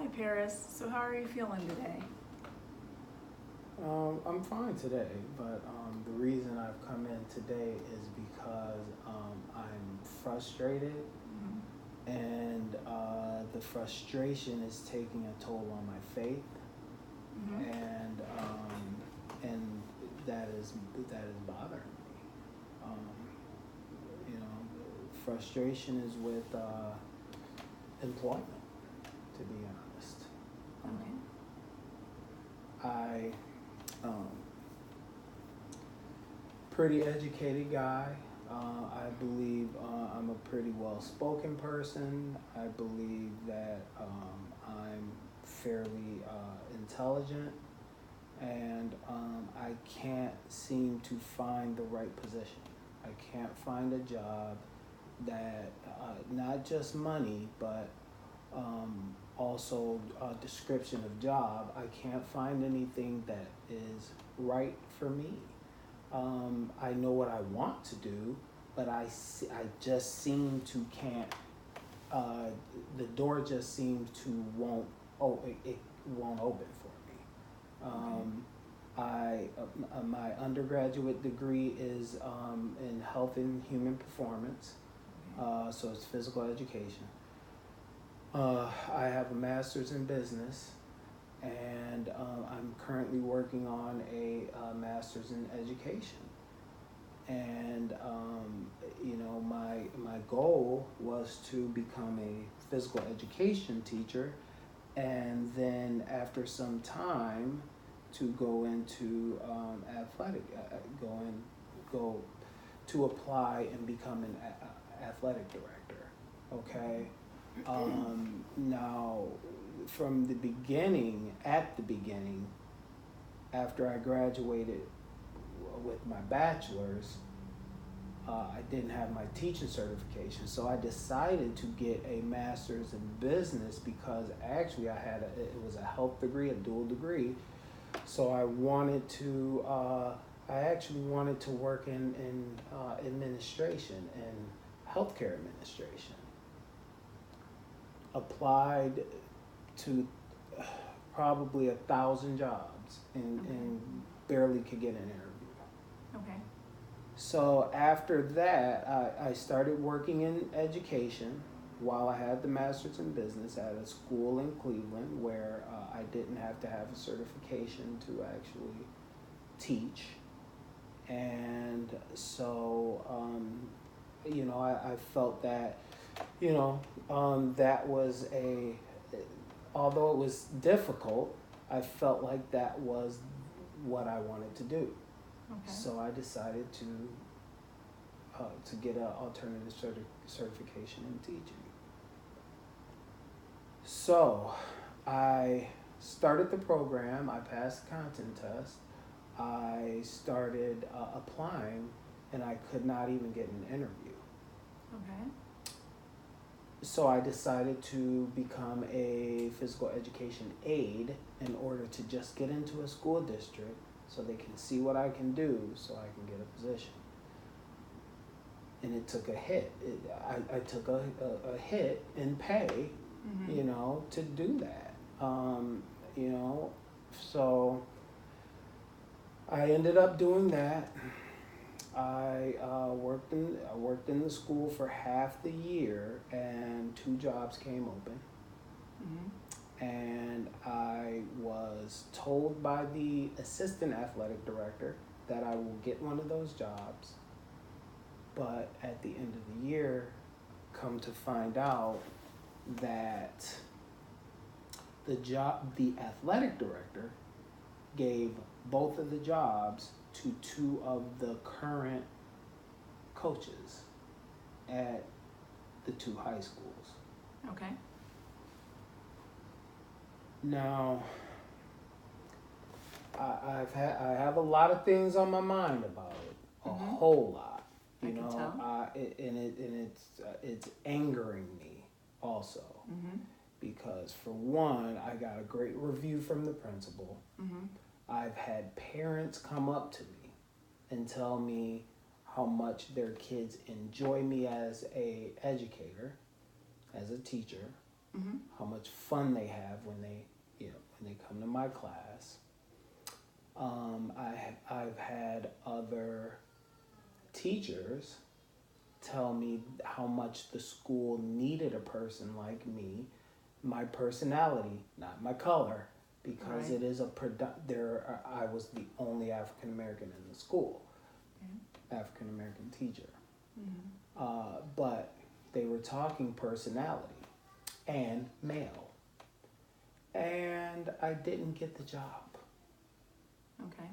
Hi, Paris. So, how are you feeling today? I'm fine today, but the reason I've come in today is because I'm frustrated, and the frustration is taking a toll on my faith, Mm-hmm. and that is bothering me. Um, Frustration is with employment, to be honest. Okay. I um, pretty educated guy. I believe I'm a pretty well-spoken person. I believe that I'm fairly intelligent, and I can't seem to find the right position. I can't find a job that not just money, but also a description of job. I can't find anything that is right for me. I know what I want to do, but I just seem to can't. The door just seems to won't. Oh, it won't open for me. Okay. My undergraduate degree is in health and human performance, so it's physical education. I have a master's in business, and I'm currently working on a master's in education. And my goal was to become a physical education teacher, and then after some time, to go into athletic, go to apply and become an athletic director. Okay. Now, from the beginning, at the beginning, after I graduated with my bachelor's, I didn't have my teaching certification, so I decided to get a master's in business because actually it was a health degree, a dual degree. So I actually wanted to work in administration and healthcare administration. Applied to probably 1,000 jobs and barely could get an interview. Okay. So after that, I started working in education while I had the master's in business at a school in Cleveland where I didn't have to have a certification to actually teach. And so, I felt that, that was although it was difficult, I felt like that was what I wanted to do. Okay. So I decided to get an alternative certification in teaching. So I started the program. I passed the content test. I started applying, and I could not even get an interview. Okay. So I decided to become a physical education aide in order to just get into a school district so they can see what I can do so I can get a position. And it took a hit. I took a hit in pay, to do that. So I ended up doing that. I worked in the school for half the year, and 2 jobs came open. And I was told by the assistant athletic director that I will get one of those jobs. But at the end of the year, come to find out that the athletic director gave both of the jobs to 2 of the current coaches at the 2 high schools. Okay. Now, I have a lot of things on my mind about it, a whole lot. I can tell. It's angering me also, because for one, I got a great review from the principal. I've had parents come up to me and tell me how much their kids enjoy me as a educator, as a teacher. how much fun they have when they come to my class. I've had other teachers tell me how much the school needed a person like me, my personality, not my color, because Right. it is I was the only African American in the school, African American teacher. But they were talking personality and male, and I didn't get the job. Okay.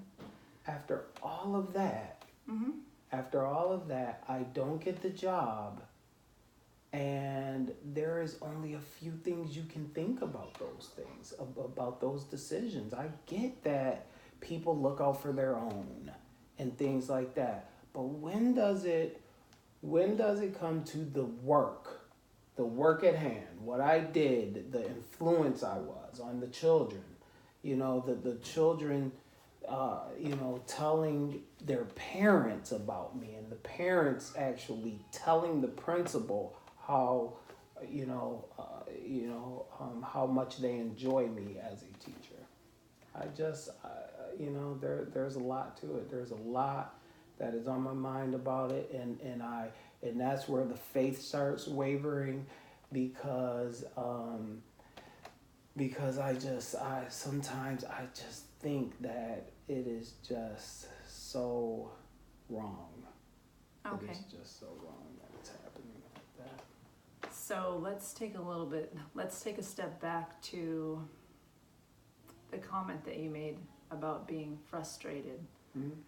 After all of that, I don't get the job, and there is only a few things you can think about those things, about those decisions. I get that people look out for their own and things like that, but when does it come to the work at hand, what I did, the influence I was on the children, the children, telling their parents about me, and the parents actually telling the principal how, how much they enjoy me as a teacher. There's a lot to it. There's a lot that is on my mind about it, and that's where the faith starts wavering, because sometimes I just think that it is just so wrong. Okay. It is just so wrong that it's happening like that. So let's take a step back to the comment that you made about being frustrated,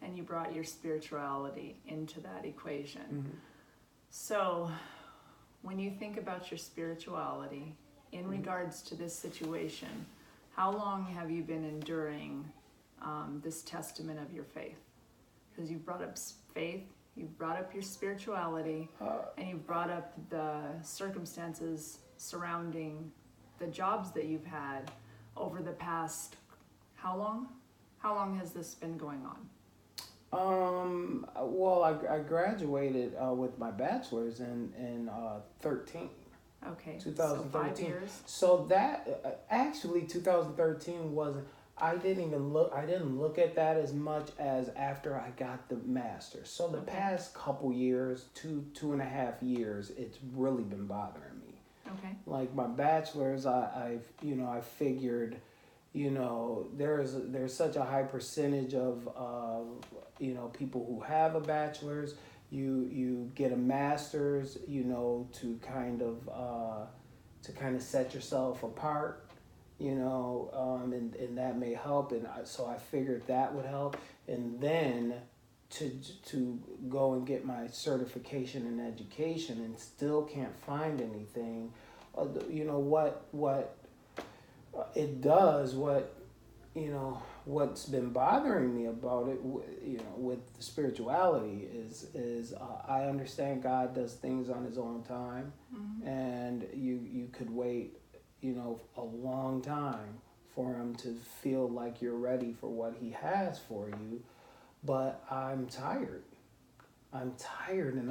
and you brought your spirituality into that equation. So when you think about your spirituality in regards to this situation, how long have you been enduring this testament of your faith? Because you brought up faith, you brought up your spirituality, and you brought up the circumstances surrounding the jobs that you've had over the past, how long? How long has this been going on? Well, I graduated with my bachelor's in 13. Okay, 2013. so 5 years. So that actually 2013 wasn't. I didn't look at that as much as after I got the master's. So the past couple years, two and a half years, it's really been bothering me. Okay. Like my bachelor's, I figured, there's such a high percentage of people who have a bachelor's. You get a master's, to kind of set yourself apart, and that may help. And so I figured that would help. And then to go and get my certification in education and still can't find anything. What it does, what's been bothering me about it, with the spirituality is I understand God does things on his own time, and you could wait, a long time for him to feel like you're ready for what he has for you. But I'm tired, and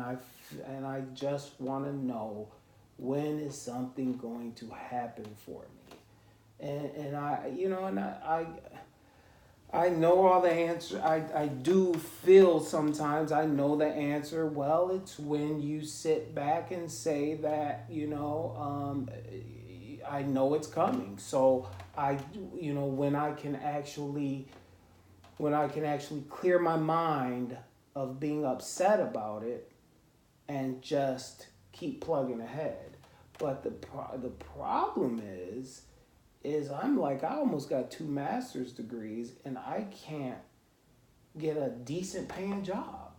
I just want to know, when is something going to happen for me? And I know all the answer. I do feel sometimes I know the answer. Well, it's when you sit back and say that, I know it's coming. So when I can actually clear my mind of being upset about it and just keep plugging ahead. But the problem is I'm like, I almost got 2 master's degrees and I can't get a decent paying job.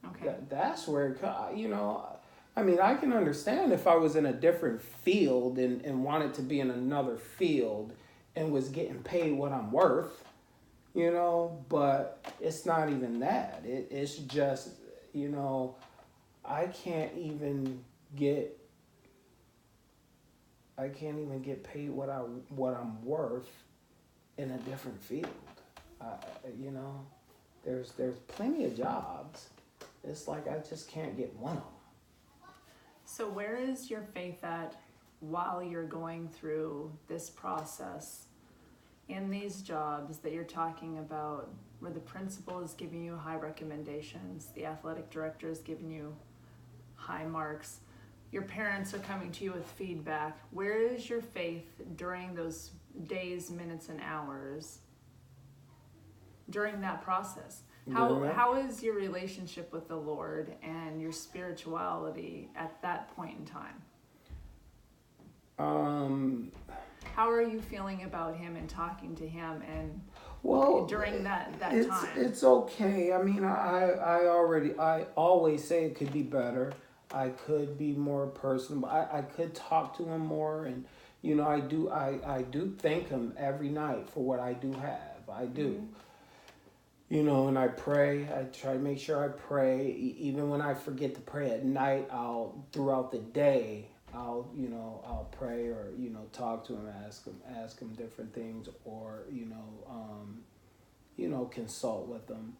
Okay. That's where, I can understand if I was in a different field and wanted to be in another field and was getting paid what I'm worth, but it's not even that. It's just, I can't even get paid what I'm worth in a different field. There's plenty of jobs. It's like I just can't get one of them. So where is your faith at while you're going through this process in these jobs that you're talking about, where the principal is giving you high recommendations, the athletic director is giving you high marks, your parents are coming to you with feedback, where is your faith during those days, minutes, and hours during that process? How is your relationship with the Lord and your spirituality at that point in time? How are you feeling about him and talking to him and during that time? It's okay. I mean, I always say it could be better. I could be more personable. I could talk to him more, and you know, I do thank him every night for what I do have. I do. Mm-hmm. You know, and I pray. I try to make sure I pray. Even when I forget to pray at night, throughout the day, I'll pray, or, you know, talk to him, ask him different things, or, consult with him.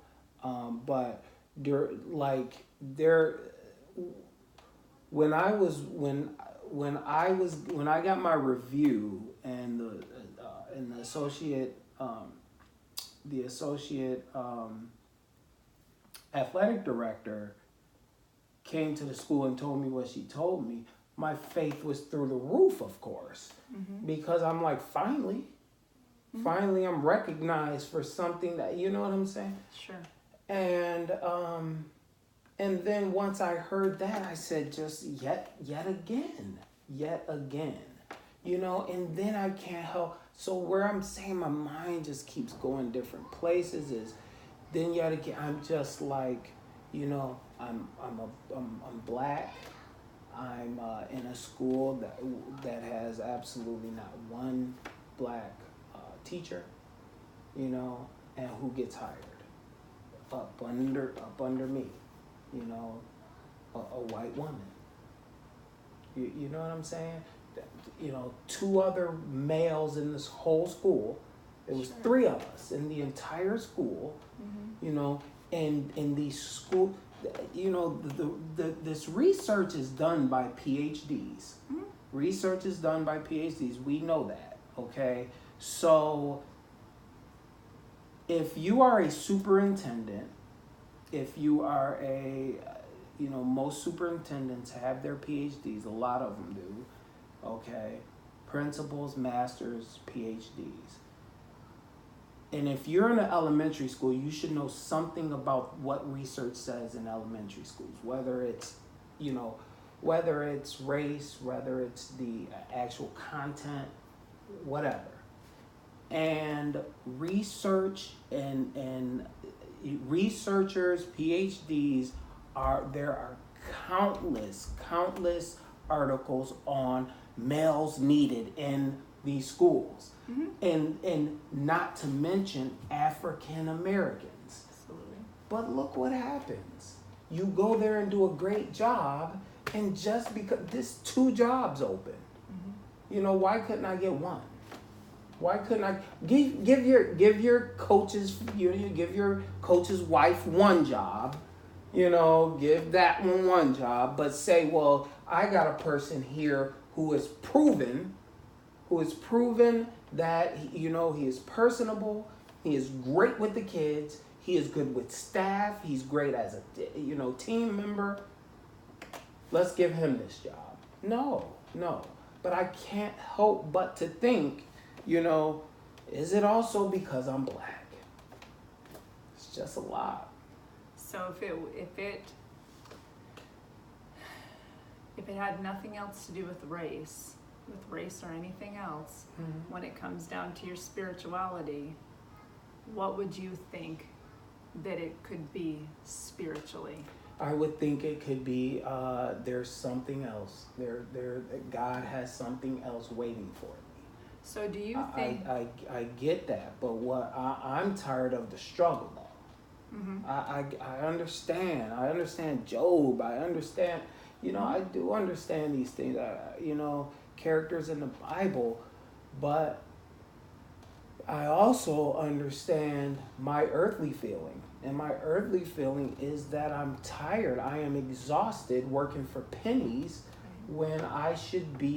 But when I got my review, and the associate athletic director came to the school and told me what she told me, my faith was through the roof, of course, mm-hmm. because I'm like, finally I'm recognized for something that, you know what I'm saying? Sure. And then once I heard that, I said, just yet again, you know, and then I can't help. So where I'm saying my mind just keeps going different places is, then yet again, I'm just like, you know, I'm black. I'm in a school that has absolutely not one black teacher, you know, and who gets hired up under me, you know, a white woman. You know what I'm saying? You know, 2 other males in this whole school. There was 3 of us in the entire school, mm-hmm. you know, and in these school, you know, this research is done by PhDs. Mm-hmm. Research is done by PhDs. We know that, okay? So if you are a superintendent, if you are most superintendents have their PhDs, a lot of them do, okay? Principals, masters, PhDs. And if you're in an elementary school, you should know something about what research says in elementary schools, whether it's race, whether it's the actual content, whatever. And research and researchers, PhDs, there are countless articles on males needed in these schools. Mm-hmm. And not to mention African Americans. Absolutely. But look what happens. You go there and do a great job, and just because there's 2 jobs open, mm-hmm. you know, why couldn't I get one? Why couldn't I give your coach's wife one job, you know, give that one job, but say, well, I got a person here who is proven that, you know, he is personable, he is great with the kids, he is good with staff, he's great as a, you know, team member. Let's give him this job. No. But I can't help but to think, you know, is it also because I'm black? It's just a lot. So if it had nothing else to do with race or anything else, mm-hmm. when it comes down to your spirituality, what would you think that it could be spiritually? I would think it could be there's something else. God has something else waiting for me. So do you think... I get that, but I'm tired of the struggle though. Mm-hmm. I understand. I understand Job. I understand, you know, I do understand these things, you know, characters in the Bible, but I also understand my earthly feeling. And my earthly feeling is that I'm tired. I am exhausted working for pennies when I should be